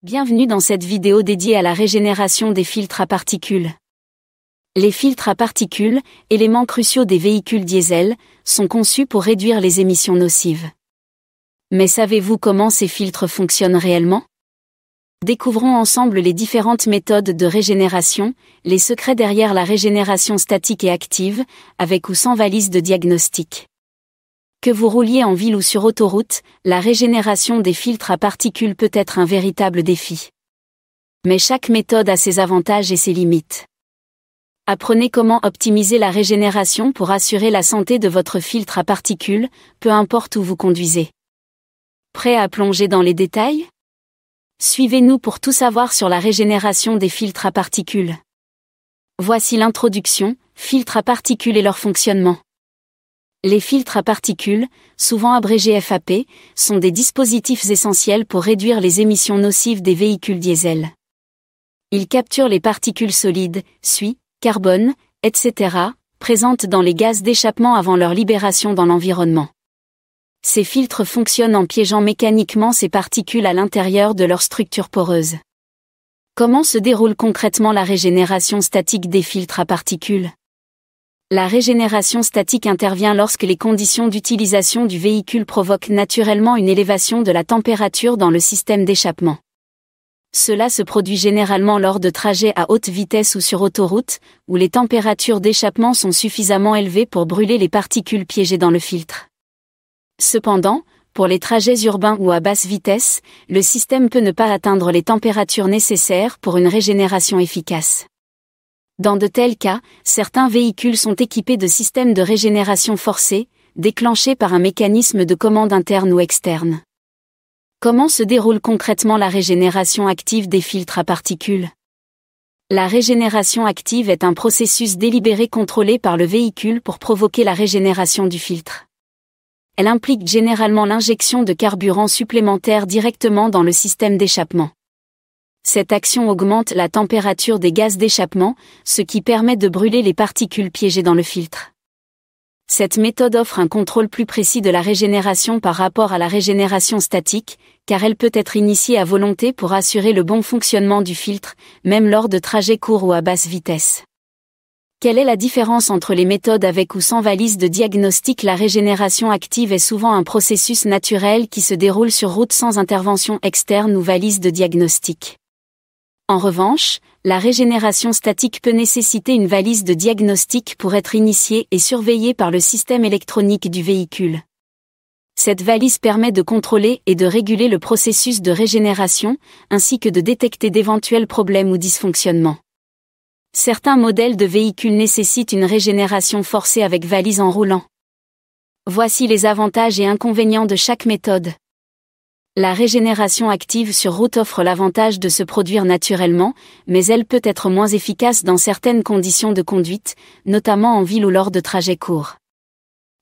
Bienvenue dans cette vidéo dédiée à la régénération des filtres à particules. Les filtres à particules, éléments cruciaux des véhicules diesel, sont conçus pour réduire les émissions nocives. Mais savez-vous comment ces filtres fonctionnent réellement? Découvrons ensemble les différentes méthodes de régénération, les secrets derrière la régénération statique et active, avec ou sans valise de diagnostic. Que vous rouliez en ville ou sur autoroute, la régénération des filtres à particules peut être un véritable défi. Mais chaque méthode a ses avantages et ses limites. Apprenez comment optimiser la régénération pour assurer la santé de votre filtre à particules, peu importe où vous conduisez. Prêt à plonger dans les détails? Suivez-nous pour tout savoir sur la régénération des filtres à particules. Voici l'introduction, filtres à particules et leur fonctionnement. Les filtres à particules, souvent abrégés FAP, sont des dispositifs essentiels pour réduire les émissions nocives des véhicules diesel. Ils capturent les particules solides, suie, carbone, etc., présentes dans les gaz d'échappement avant leur libération dans l'environnement. Ces filtres fonctionnent en piégeant mécaniquement ces particules à l'intérieur de leur structure poreuse. Comment se déroule concrètement la régénération statique des filtres à particules? La régénération statique intervient lorsque les conditions d'utilisation du véhicule provoquent naturellement une élévation de la température dans le système d'échappement. Cela se produit généralement lors de trajets à haute vitesse ou sur autoroute, où les températures d'échappement sont suffisamment élevées pour brûler les particules piégées dans le filtre. Cependant, pour les trajets urbains ou à basse vitesse, le système peut ne pas atteindre les températures nécessaires pour une régénération efficace. Dans de tels cas, certains véhicules sont équipés de systèmes de régénération forcée, déclenchés par un mécanisme de commande interne ou externe. Comment se déroule concrètement la régénération active des filtres à particules? La régénération active est un processus délibéré contrôlé par le véhicule pour provoquer la régénération du filtre. Elle implique généralement l'injection de carburant supplémentaire directement dans le système d'échappement. Cette action augmente la température des gaz d'échappement, ce qui permet de brûler les particules piégées dans le filtre. Cette méthode offre un contrôle plus précis de la régénération par rapport à la régénération statique, car elle peut être initiée à volonté pour assurer le bon fonctionnement du filtre, même lors de trajets courts ou à basse vitesse. Quelle est la différence entre les méthodes avec ou sans valise de diagnostic? La régénération active est souvent un processus naturel qui se déroule sur route sans intervention externe ou valise de diagnostic. En revanche, la régénération statique peut nécessiter une valise de diagnostic pour être initiée et surveillée par le système électronique du véhicule. Cette valise permet de contrôler et de réguler le processus de régénération, ainsi que de détecter d'éventuels problèmes ou dysfonctionnements. Certains modèles de véhicules nécessitent une régénération forcée avec valise en roulant. Voici les avantages et inconvénients de chaque méthode. La régénération active sur route offre l'avantage de se produire naturellement, mais elle peut être moins efficace dans certaines conditions de conduite, notamment en ville ou lors de trajets courts.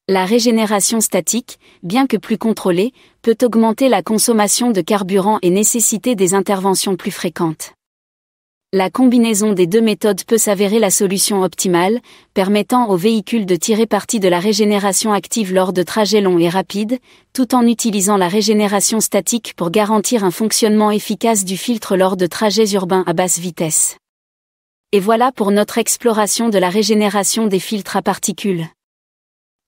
La régénération statique, bien que plus contrôlée, peut augmenter la consommation de carburant et nécessiter des interventions plus fréquentes. La combinaison des deux méthodes peut s'avérer la solution optimale, permettant aux véhicules de tirer parti de la régénération active lors de trajets longs et rapides, tout en utilisant la régénération statique pour garantir un fonctionnement efficace du filtre lors de trajets urbains à basse vitesse. Et voilà pour notre exploration de la régénération des filtres à particules.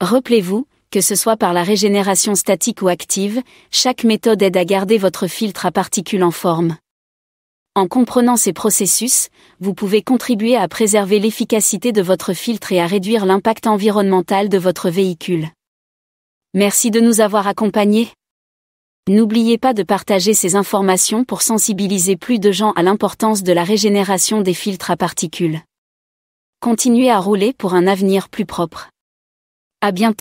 Rappelez-vous, que ce soit par la régénération statique ou active, chaque méthode aide à garder votre filtre à particules en forme. En comprenant ces processus, vous pouvez contribuer à préserver l'efficacité de votre filtre et à réduire l'impact environnemental de votre véhicule. Merci de nous avoir accompagnés. N'oubliez pas de partager ces informations pour sensibiliser plus de gens à l'importance de la régénération des filtres à particules. Continuez à rouler pour un avenir plus propre. À bientôt.